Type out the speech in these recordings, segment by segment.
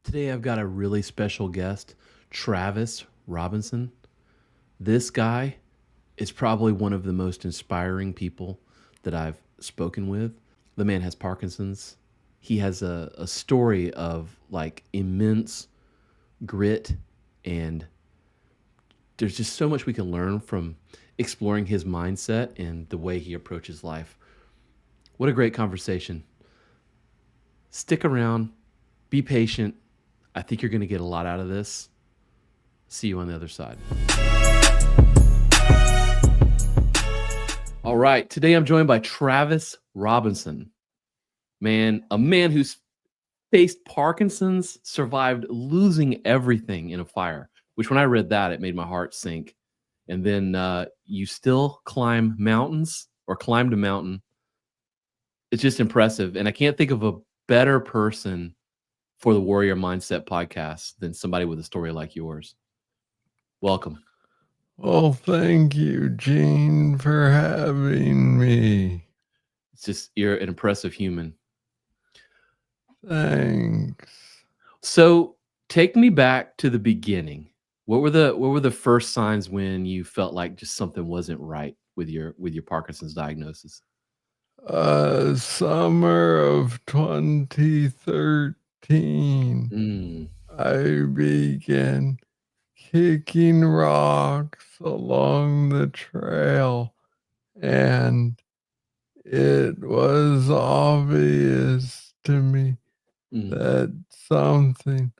Today I've got a really special guest, Travis Robinson. This guy is probably one of the most inspiring people that I've spoken with. The man has Parkinson's. He has a story of like immense grit, and there's just so much we can learn from exploring his mindset and the way he approaches life. What a great conversation. Stick around, be patient. I think you're going to get a lot out of this. See you on the other side. All right. Today I'm joined by Travis Robinson. A man who's faced Parkinson's, survived losing everything in a fire, which when I read that, it made my heart sink. And then you still climb mountains or climbed a mountain. It's just impressive. And I can't think of a better person for the Warrior Mindset podcast than somebody with a story like yours. Welcome. Well, thank you, Gene, for having me. It's just, you're an impressive human. Thanks. So take me back to the beginning. What were the first signs when you felt like just something wasn't right with your Parkinson's diagnosis? Summer of 2013, I began kicking rocks along the trail, and it was obvious to me that something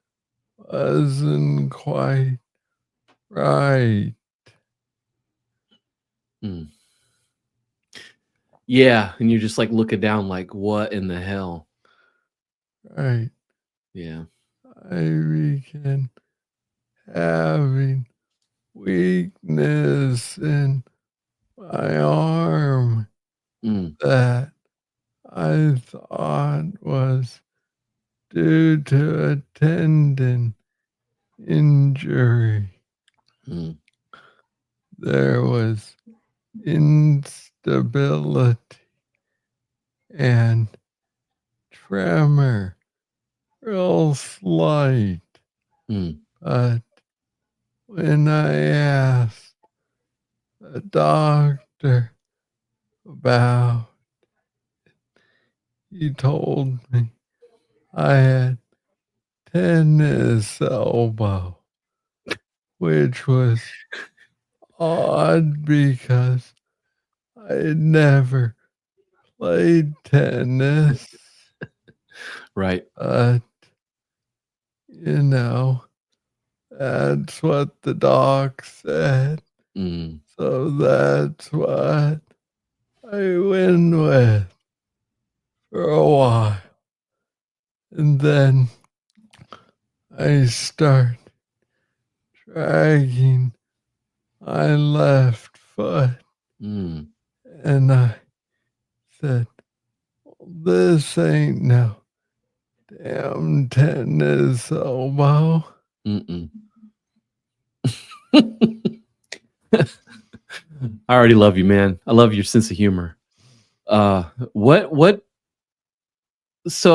wasn't quite right. Yeah, and you're just like looking down like, what in the hell? Right. Yeah. I began having weakness in my arm that I thought was due to a tendon injury. There was instability and tremor, real slight. But when I asked the doctor about it, he told me I had tennis elbow, which was odd because I had never played tennis. Right. But, that's what the doc said. So that's what I went with for a while. And then I started dragging my left foot. And I said, well, this ain't no damn tennis elbow. I already love you, man. I love your sense of humor. So,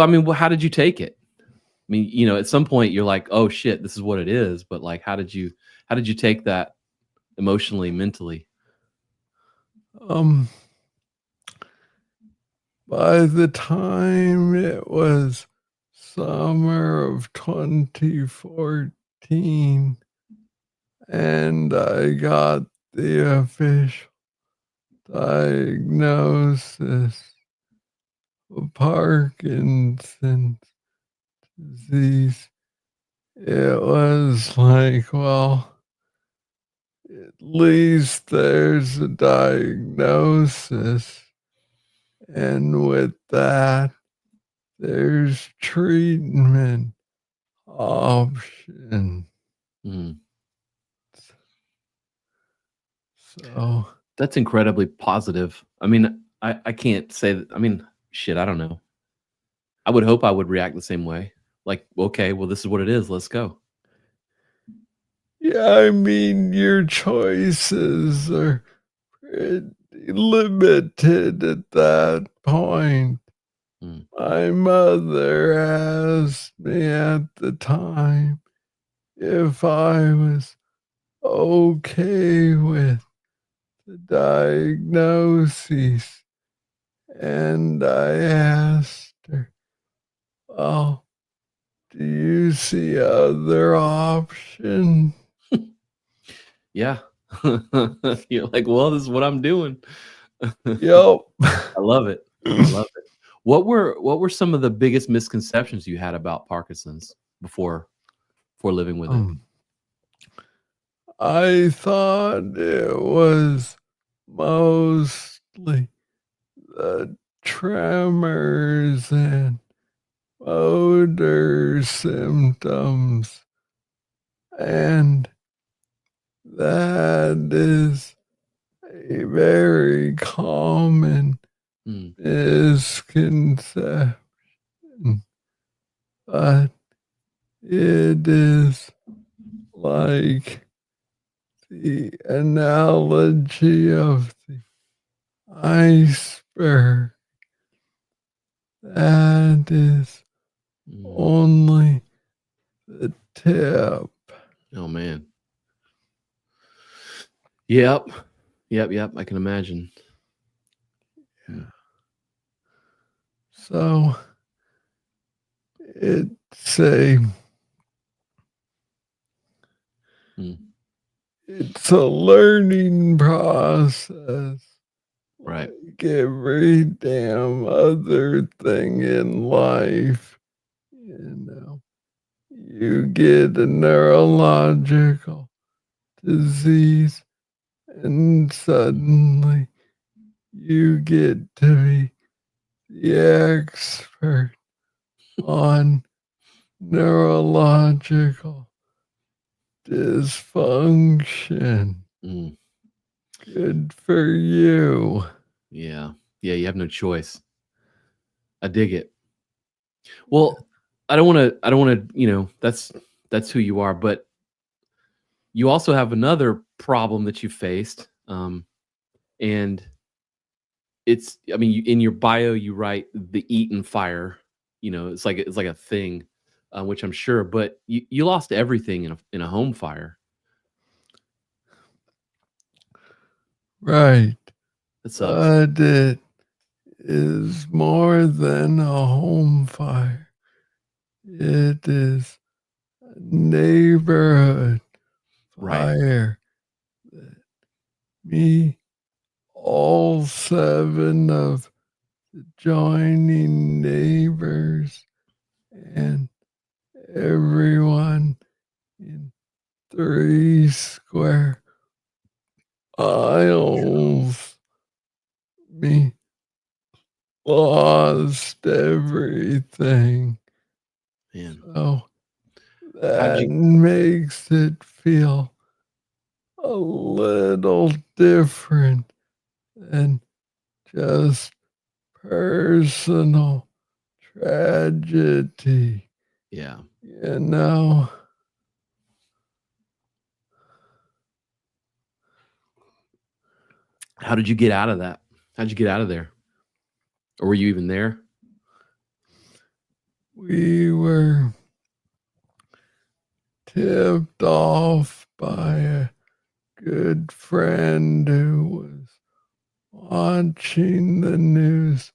I mean, how did you take it? I mean, at some point you're like, oh shit, this is what it is. But like, how did you take that emotionally, mentally? By the time it was summer of 2014 and I got the official diagnosis of Parkinson's disease, it was like, well, at least there's a diagnosis. And with that, there's treatment options. So that's incredibly positive. I mean, I can't say that. I mean, shit, I don't know. I would hope I would react the same way. Like, okay, well, this is what it is. Let's go. Yeah, I mean, your choices are pretty limited at that point. Mm, My mother asked me at the time if I was okay with the diagnosis, and I asked her, "Well, do you see other options?" yeah. You're like, "Well, this is what I'm doing." I Yep. love it. I love it. What were some of the biggest misconceptions you had about Parkinson's before living with it? Um, I thought it was mostly the tremors and motor symptoms, and that is a very common Mm, misconception, but it is like the analogy of the iceberg. That is mm. only the tip. Oh, man. Yep. Yep, I can imagine. Mm, So it's a mm. it's a learning process Right. like every damn other thing in life. You know, you get a neurological disease, and suddenly you get to be the expert on neurological dysfunction. Mm, Good for you. yeah. Yeah, you have no choice. I dig it. Well, I don't wanna, that's who you are, but you also have another problem that you faced, and it's I mean, you in your bio, you write the eat and fire, it's like a thing, which I'm sure, but you lost everything in a home fire. Right. That sucks. But it is more than a home fire. It is a neighborhood Right. fire that me, all 7 of the joining neighbors, and everyone in 3 square miles, me lost everything. Man. So How'd that you makes it feel a little different than just personal tragedy, Yeah. you know? How did you get out of that? How'd you get out of there? Or were you even there? We were tipped off by a good friend who was watching the news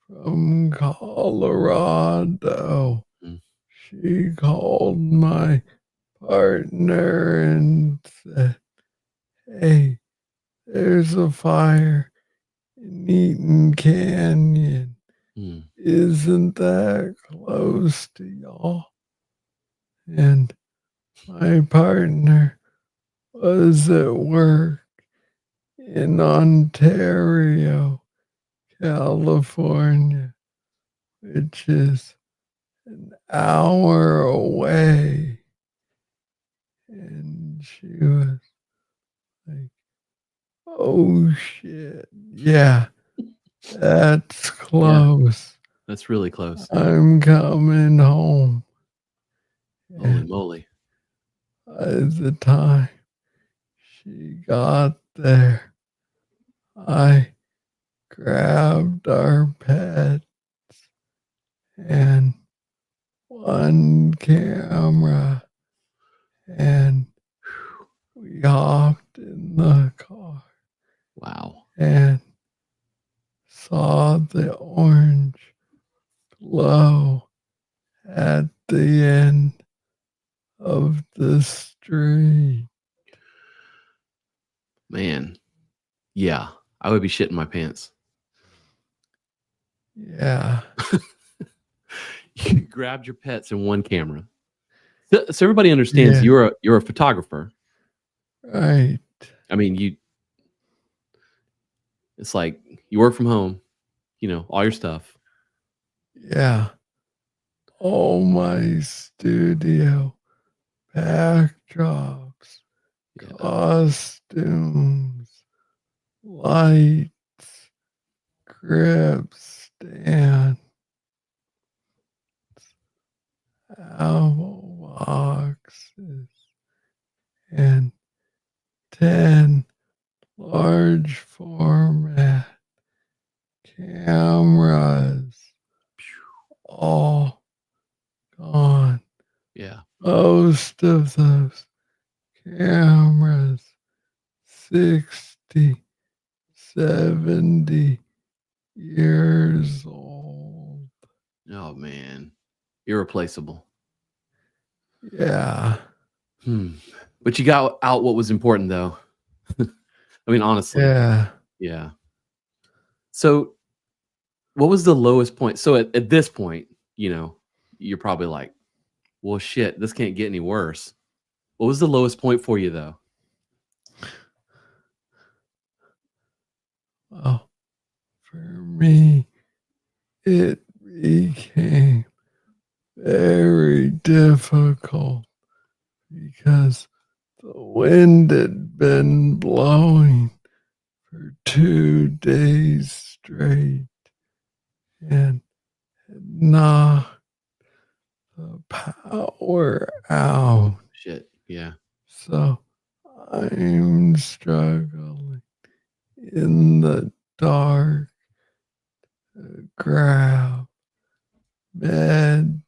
from Colorado. Mm, She called my partner and said, "Hey, there's a fire in Eaton Canyon. mm, Isn't that close to y'all?" And my partner was at work in Ontario, California, which is an hour away. And she was like, "Oh shit, yeah, that's yeah, close. that's really close. I'm coming home." Holy And moly. by the time she got there, I grabbed our pet and one camera, and we hopped in the car Wow. and saw the orange glow at the end of the street. Man. Yeah. I would be shitting my pants. Yeah, You grabbed your pets in one camera. So everybody understands yeah, you're a photographer. right. I mean, it's like you work from home, all your stuff. Yeah. All my studio backdrops, Yeah. costumes, lights, grip stand, apple boxes, and 10 large format cameras, all gone. Yeah. Most of those cameras, 60, 70 years old. Oh man. Irreplaceable. Yeah, But you got out what was important though. I mean, honestly. yeah. Yeah. So what was the lowest point? So at this point, you're probably like, well, shit, this can't get any worse. What was the lowest point for you though? Well, for me, it became very difficult because the wind had been blowing for 2 days straight and had knocked the power out. Shit. Yeah. So I'm struggling in the dark to grab beds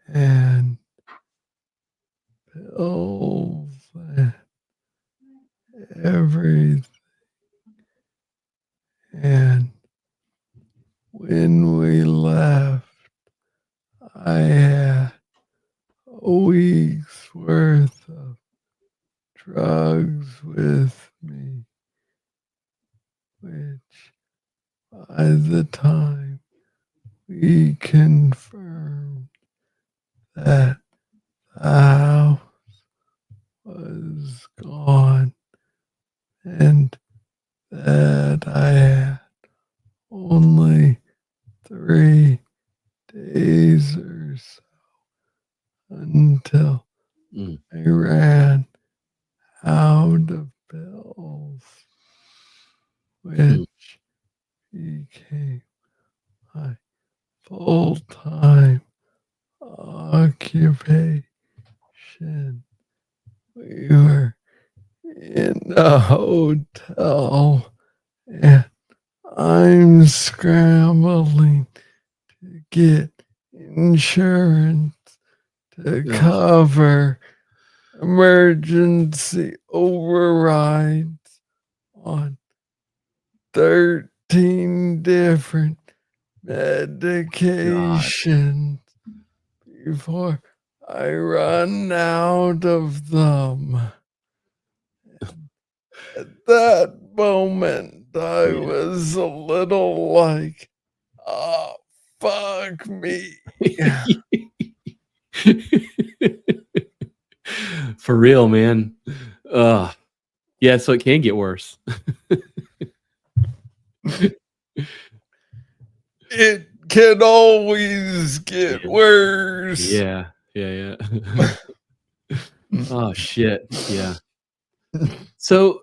and pills and everything. And when we left, I had a week's worth of drugs with me, which by the time we confirmed that the house was gone and that I had only 3 days or so until Mm, I ran out of pills, mm, which became my full time occupation. We were in a hotel and I'm scrambling to get insurance to oh, cover emergency overrides on 13 different God. medications before I run out of them. At that moment, I Yeah. was a little like, oh, fuck me. For real, man. Yeah, so it can get worse. It can always get Man. worse. Yeah. Yeah, yeah. Oh shit. Yeah. So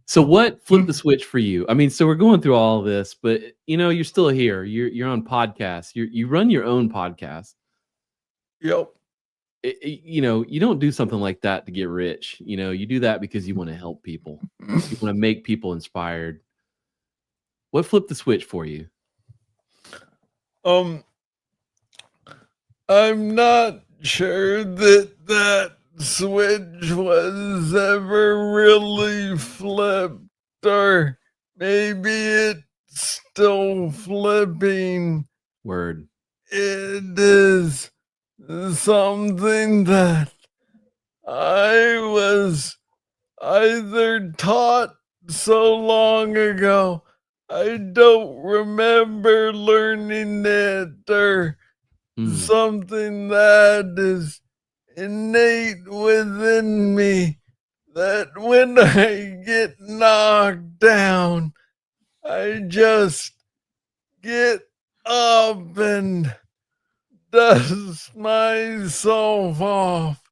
so what flipped the switch for you? I mean, so we're going through all of this, but you're still here. You're on podcasts. You run your own podcast. Yep. You don't do something like that to get rich. You do that because you want to help people. You want to make people inspired. What flipped the switch for you? Um, I'm not sure that that switch was ever really flipped, or maybe it's still flipping. Word. It is something that I was either taught so long ago, I don't remember learning it, or Mm, something that is innate within me, that when I get knocked down, I just get up and dust myself off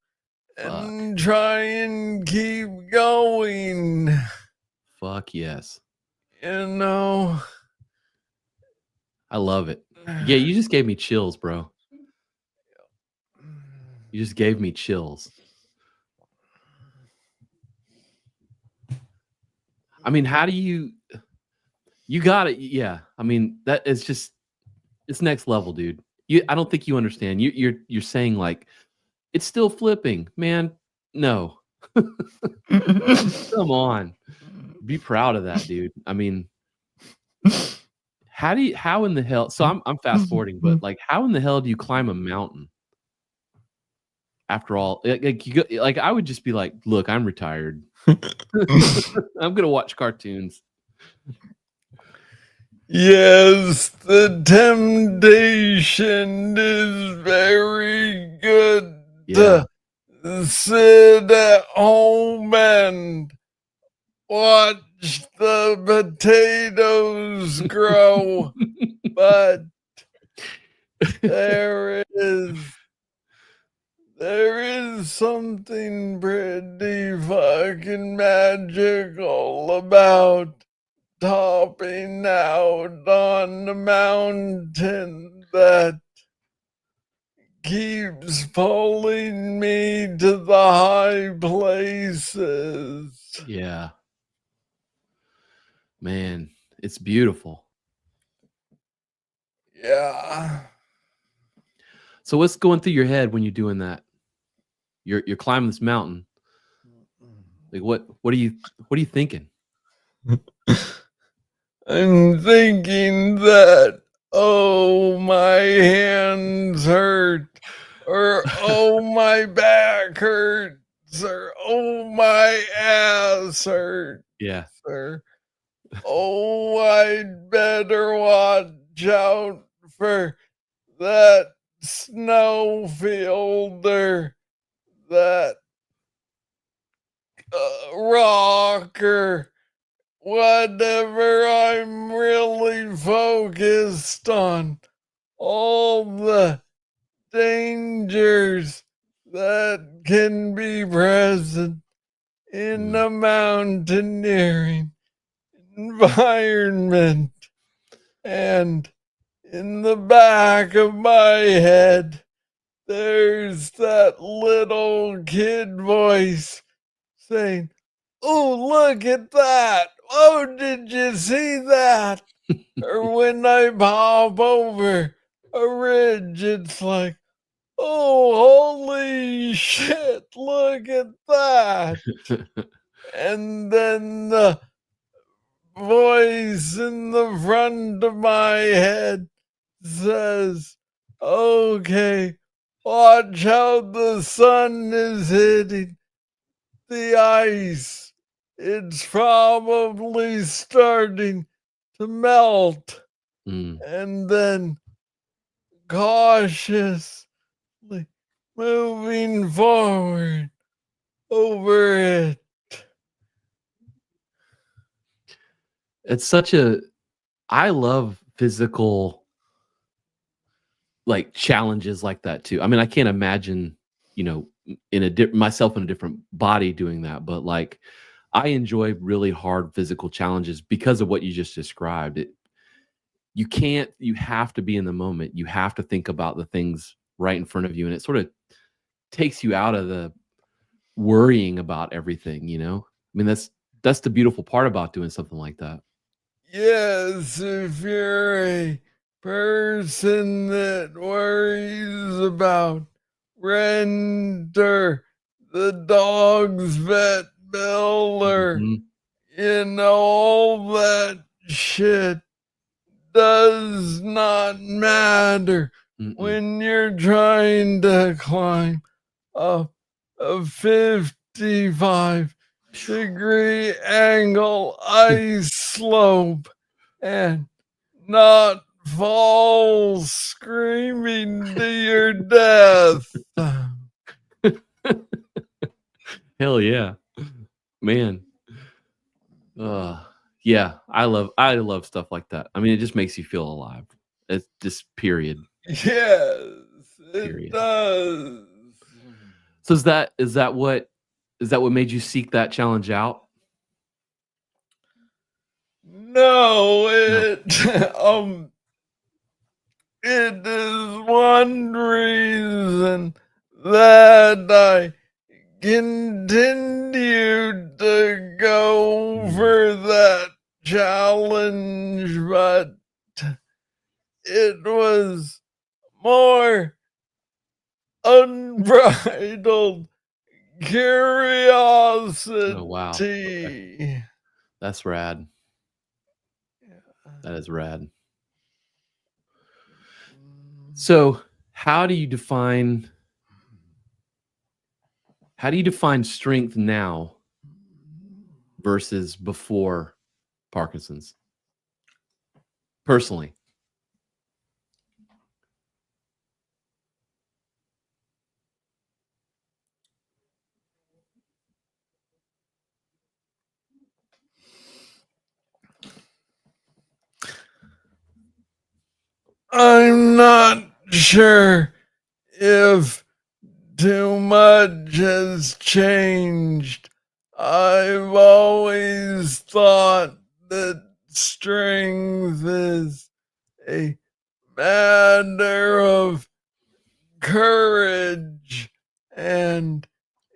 fuck. and try and keep going, Fuck yes. you know? I love it. Yeah, you just gave me chills, bro. You just gave me chills. I mean, how do you got it. Yeah. I mean, that is just it's next level, dude. I don't think you understand. You're saying like it's still flipping, man. No. Come on. Be proud of that, dude. I mean, how in the hell so I'm fast forwarding, but like how in the hell do you climb a mountain after all? Like you go, like I would just be like, "Look, I'm retired. I'm going to watch cartoons." Yes, the temptation is very good Yeah. to sit at home and watch the potatoes grow, but there is there is something pretty fucking magical about topping out on the mountain that keeps pulling me to the high places. Yeah. Man, it's beautiful. Yeah. So what's going through your head when you're doing that? You're climbing this mountain. Like what are you thinking? I'm thinking that, oh, my hands hurt, or oh, my back hurts, or oh, my ass hurts, Yeah. or oh, I'd better watch out for that snowfield, or that rock, or whatever I'm really focused on. All the dangers that can be present in Mm, a mountaineering environment. And in the back of my head, there's that little kid voice saying, "Oh, look at that. Oh, did you see that?" Or when I pop over a ridge, it's like, "Oh, holy shit, look at that." And then the voice in the front of my head says, "Okay, watch how the sun is hitting the ice. It's probably starting to melt." mm. And then cautiously moving forward over it. It's such a I love physical like challenges like that too. I mean, I can't imagine, in myself in a different body doing that, but like I enjoy really hard physical challenges because of what you just described. You have to be in the moment. You have to think about the things right in front of you and it sort of takes you out of the worrying about everything. I mean, that's the beautiful part about doing something like that. Yes, if you're a person that worries about rent or the dog's vet bill or, Mhm, all that shit does not matter mm-mm. when you're trying to climb up a 55-degree angle ice slope and not fall screaming to your death. Hell yeah. Man, uh, yeah, I love stuff like that. I mean, it just makes you feel alive. It's just period, Yes, it period. does. So is that what made you seek that challenge out? No, No. it is one reason that I continued to go Mm, for that challenge, but it was more unbridled oh, wow. Okay. curiosity. That's rad. That is rad. So, how do you define how do you define strength now versus before Parkinson's? Personally. I'm not sure if too much has changed. I've always thought that strength is a matter of courage, and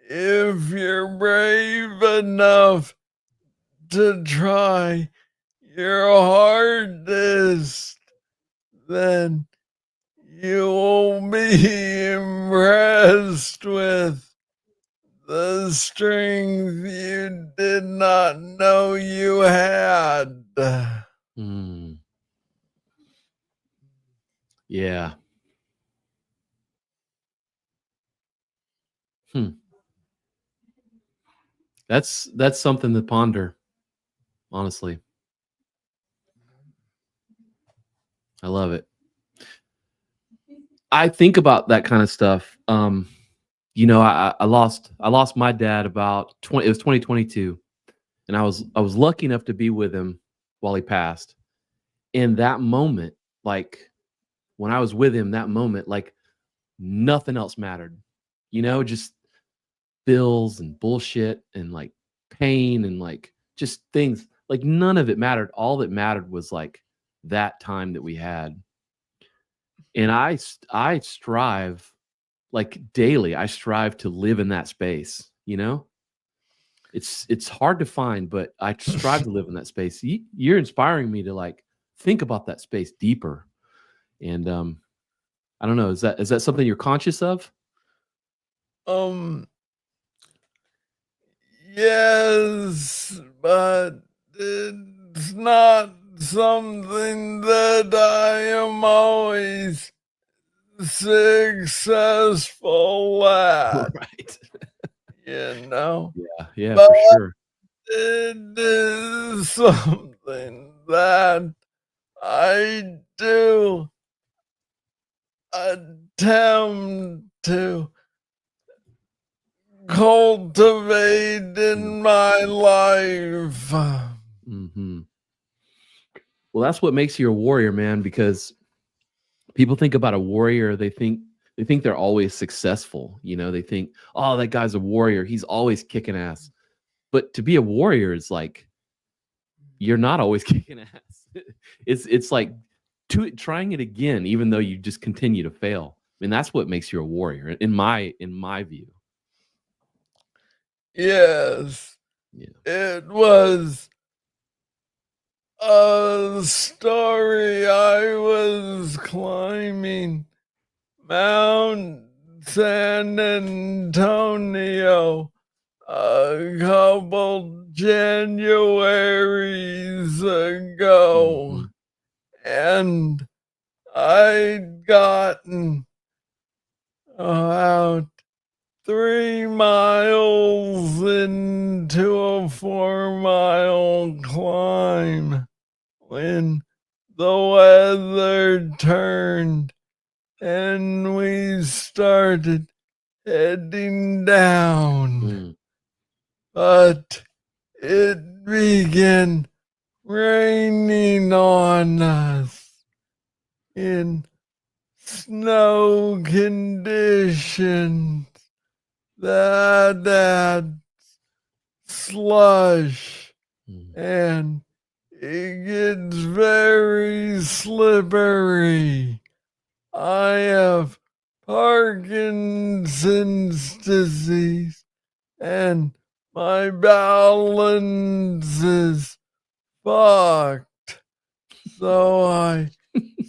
if you're brave enough to try your hardest, then you will be impressed with the strength you did not know you had. Mm, yeah. Hmm. That's something to ponder, honestly. I love it. I think about that kind of stuff. I lost my dad about 20 it was 2022, and I was lucky enough to be with him while he passed. In that moment, like, when I was with him, that moment, like, nothing else mattered. Just bills and bullshit and, like, pain and, like, just things, like, none of it mattered. All that mattered was, like, that time that we had. And I strive, like, daily, I strive to live in that space, you know? It's hard to find, but I strive to live in that space. You're inspiring me to, like, think about that space deeper, and, I don't know, is that something you're conscious of? um, yes, but it's not something that I am always successful at, Right. you know? Yeah, yeah, But for sure. it is something that I do attempt to cultivate Mm, in my life. mhm. Well, that's what makes you a warrior, man, because people think about a warrior, they think they're always successful, they think, "Oh, that guy's a warrior, he's always kicking ass." But to be a warrior is like, you're not always kicking ass. It's like trying it again, even though you just continue to fail. I mean, that's what makes you a warrior in my view. Yes, Yeah. it was a story. I was climbing Mount San Antonio a couple Januaries ago, Mhm. and I'd gotten about 3 miles into a 4 mile climb when the weather turned and we started heading down. Mm. But it began raining on us in snow conditions that had slush, Mm. and it gets very slippery. I have Parkinson's disease, and my balance is fucked. So I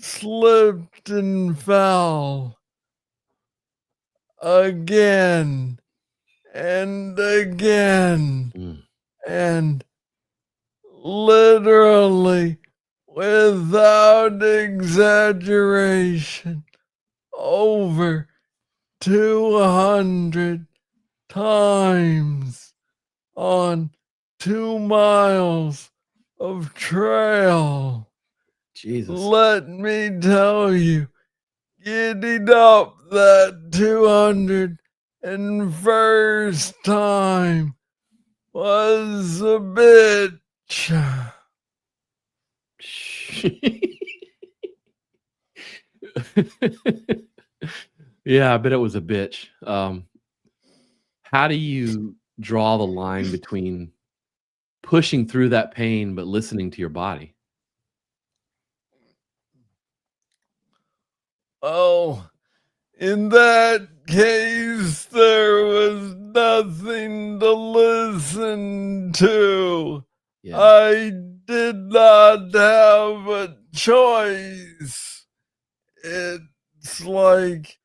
slipped and fell again and again, Mm. and literally, without exaggeration, over 200 times on 2 miles of trail. Jesus. Let me tell you, getting up that 201st time was a bitch. Yeah, I bet it was a bitch. How do you draw the line between pushing through that pain, but listening to your body? Oh, in that case, there was nothing to listen to. Yeah, I did not have a choice. It's like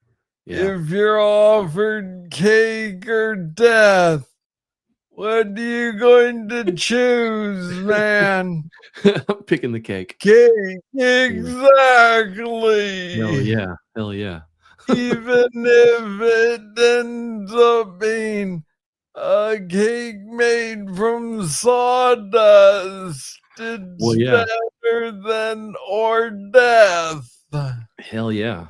yeah. if you're offered cake or death, what are you going to choose, man? I'm picking the cake. Cake, Yeah. Hell exactly. yeah. Hell yeah. Even if it ends up being a cake made from sawdust, Well, it's yeah. better than or death. Hell yeah.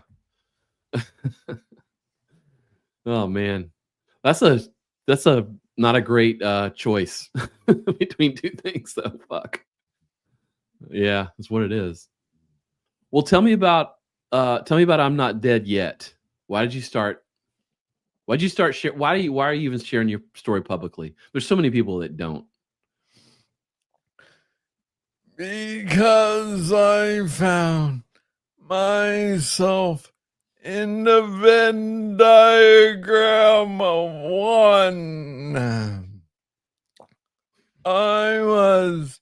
Oh, man. That's a that's a not a great, choice between 2 things, though. Fuck. Yeah, that's what it is. Well, tell me about I'm Not Dead Yet. Why did you start why'd you start share why are you even sharing your story publicly? There's so many people that don't. Because I found myself in the Venn diagram of one. I was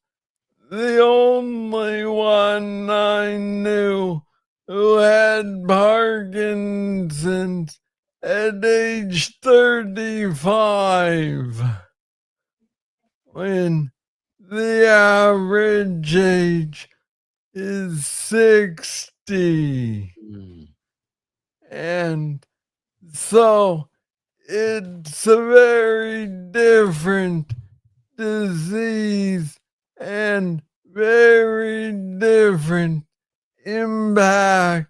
the only one I knew who had Parkinson's at age 35, when the average age is 60. Mm, And so it's a very different disease and very different impact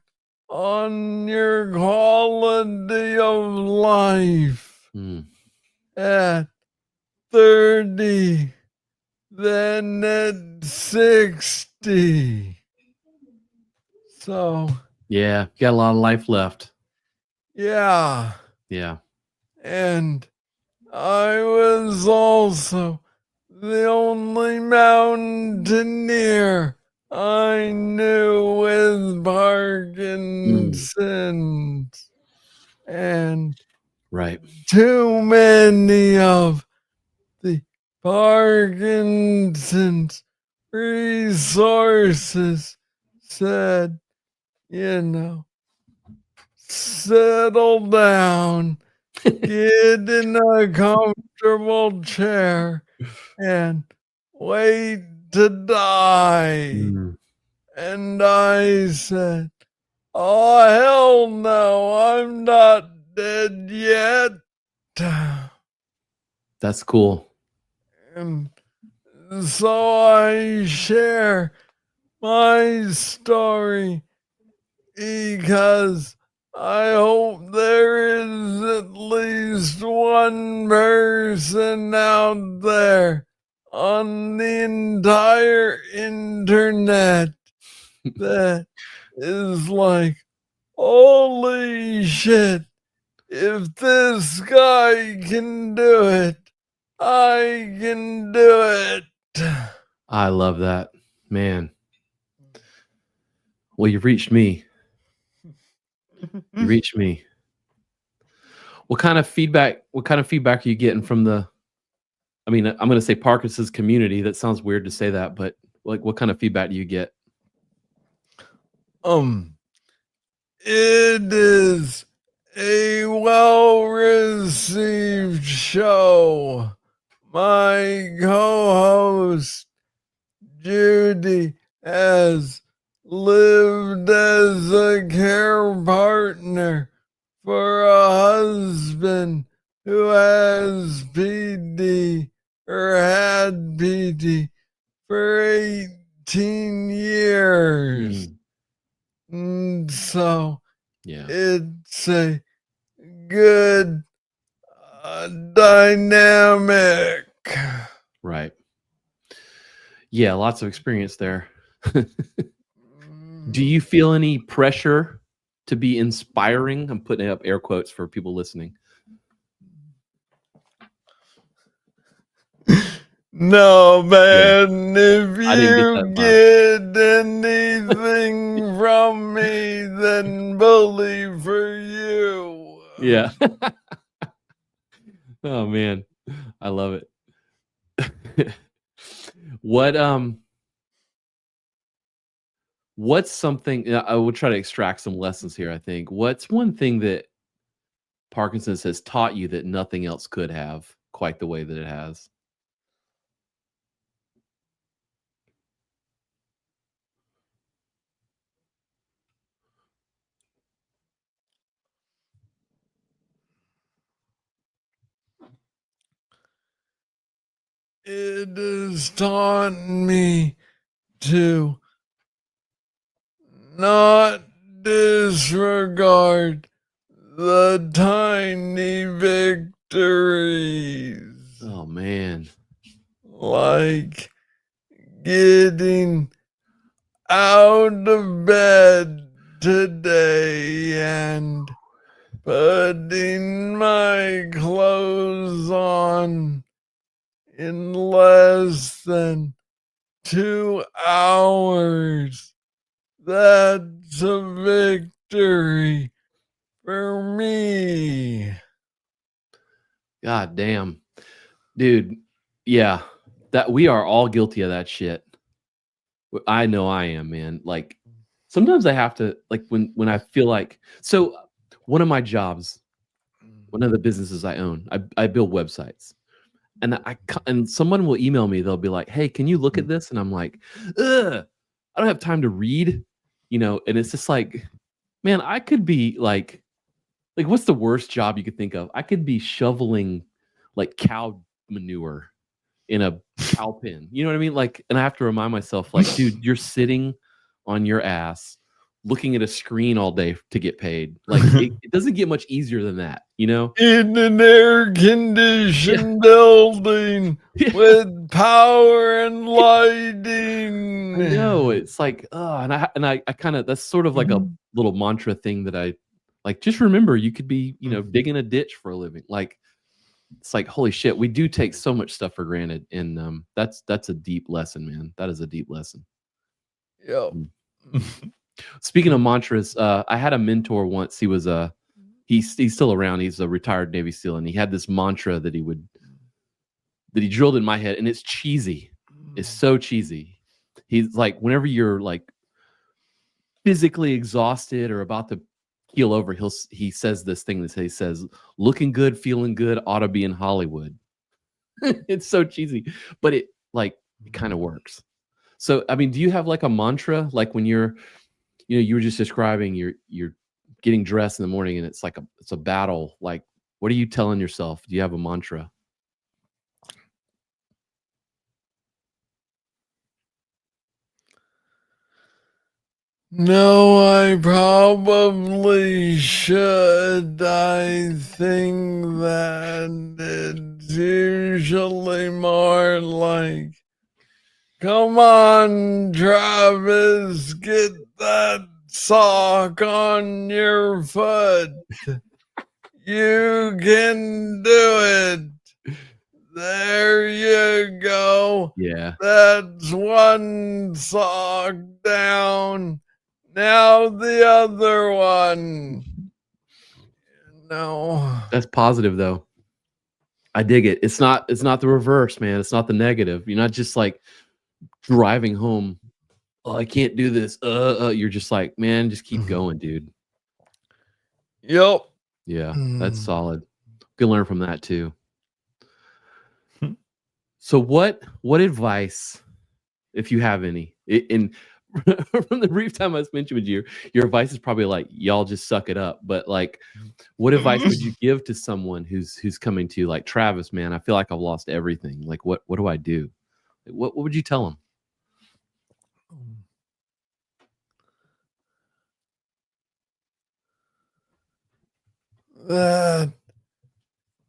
on your quality of life mm. at 30 than at 60. So, Yeah, you got a lot of life left. yeah. Yeah. And I was also the only mountaineer I knew with Mm, Parkinson's, and right. too many of the Parkinson's resources said, settle down, get in a comfortable chair, and wait to die. Mm, And I said, oh, hell no, I'm not dead yet. that's cool. And so I share my story because I hope there is at least one person out there on the entire internet that is like, holy shit, if this guy can do it, I can do it. I love that, man. Well, you've reached me. You reached me. What kind of feedback? What kind of feedback are you getting from the? I mean, I'm going to say Parkinson's community. That sounds weird to say that, but like, what kind of feedback do you get? It is a well received show. My co host, Judy, has lived as a care partner for a husband who has PD or had PD for 18 years. So Yeah, it's a good dynamic. right. Yeah, lots of experience there. Do you feel any pressure to be inspiring? I'm putting up air quotes for people listening. No, Yeah, man, if I didn't get you that vibe. get anything from me, then bully for you. Yeah. Oh man, I love it. What what's something I will try to extract some lessons here, I think. What's one thing that Parkinson's has taught you that nothing else could have quite the way that it has? It has taught me to not disregard the tiny victories, Oh man. like getting out of bed today and putting my clothes on in less than 2 hours. That's a victory for me. God damn. Dude, yeah. That we are all guilty of that shit. I know I am, man. Like sometimes I have to like when I feel like so one of my jobs, one of the businesses I own, I build websites. And someone will email me, they'll be like, "Hey, can you look at this?" And I'm like, "Ugh, I don't have time to read." And it's just like, man, I could be like what's the worst job you could think of? I could be shoveling like cow manure in a cow pen. You know what I mean? Like, and I have to remind myself, like, dude, you're sitting on your ass looking at a screen all day to get paid. Like, it doesn't get much easier than that, you know? In an air Yeah. conditioned building Yeah. with power and I lighting. know. It's like, I kind of that's sort of like a little mantra thing that I like. Just remember, you could be, digging a ditch for a living. Like, it's like, holy shit, we do take so much stuff for granted, and that's a deep lesson, man. That is a deep lesson. Yep. Mm. Speaking of mantras, I had a mentor once. He was he's still around. He's a retired Navy SEAL, and he had this mantra that he drilled in my head, and it's cheesy. It's so cheesy. He's like, whenever you're like physically exhausted or about to keel over, he says this thing that he says, "Looking good, feeling good, ought to be in Hollywood." It's so cheesy, but it kind of works. So, I mean, do you have like a mantra, like when you were just describing you're getting dressed in the morning and it's like it's a battle. Like, what are you telling yourself? Do you have a mantra? No, I probably should. I think that it's usually more like, come on, Travis, get that sock on your foot. You can do it. There you go. Yeah. That's one sock down. Now the other one. No. That's positive though. I dig it. It's not the reverse, man. It's not the negative. You're not just like driving home. Oh, I can't do this. You're just like, man, just keep going, dude. Yep. Yeah, that's solid. Can learn from that too. So what advice, if you have any, in from the brief time I spent with you, your advice is probably like, y'all just suck it up. But like, what advice would you give to someone who's coming to you like, Travis, man, I feel like I've lost everything. Like, what do I do? What would you tell them? That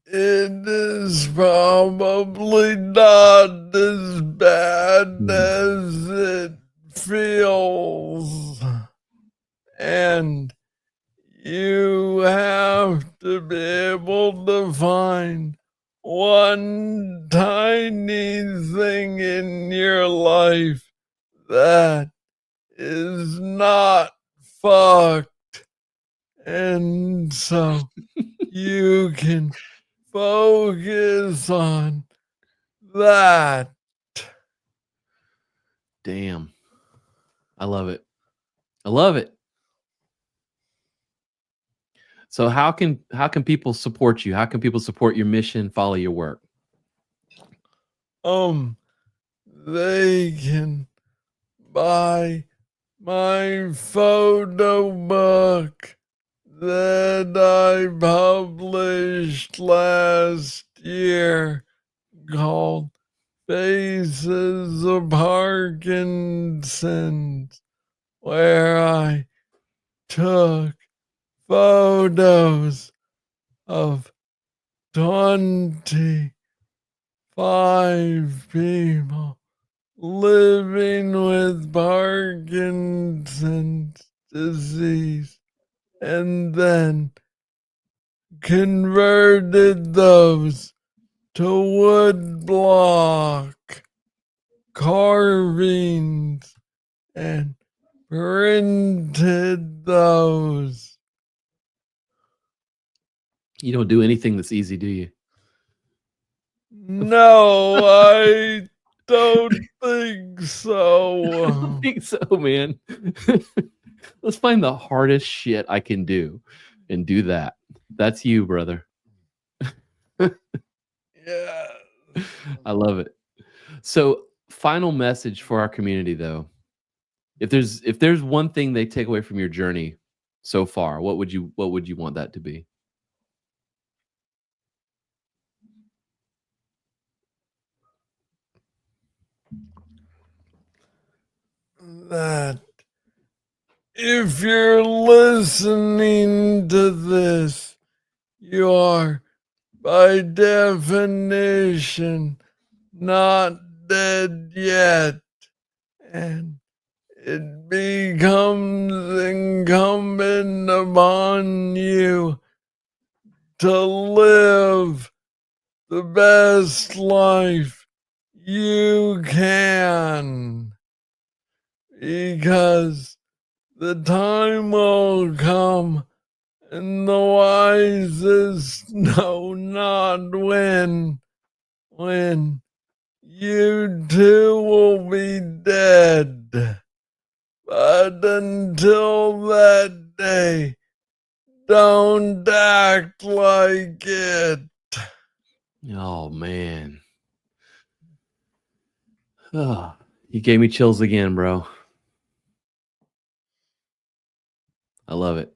it is probably not as bad as it feels. And you have to be able to find one tiny thing in your life that is not fucked. And so you can focus on that. Damn. I love it. I love it. So how can people support you? How can people support your mission, follow your work? They can buy my photo book that I published last year called Faces of Parkinson, where I took photos of 25 people living with Parkinson's disease, and then converted those to woodblock carvings and printed those. You don't do anything that's easy, do you? No, I don't think I so. don't think so, man. Let's find the hardest shit I can do and do that. That's you, brother. Yeah. I love it. So, final message for our community though. If there's one thing they take away from your journey so far, what would you want that to be? That if you're listening to this, you are by definition not dead yet. And it becomes incumbent upon you to live the best life you can, because the time will come and the wisest know not when you too will be dead. But until that day, don't act like it. Oh man. Oh, you gave me chills again, bro. I love it.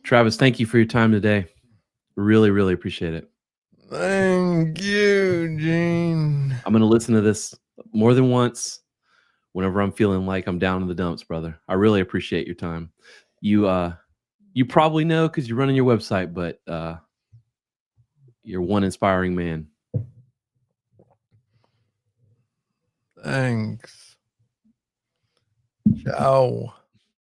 Travis, thank you for your time today. Really, really appreciate it. Thank you, Gene. I'm going to listen to this more than once whenever I'm feeling like I'm down in the dumps, brother. I really appreciate your time. You probably know because you're running your website, but you're one inspiring man. Thanks. Ciao.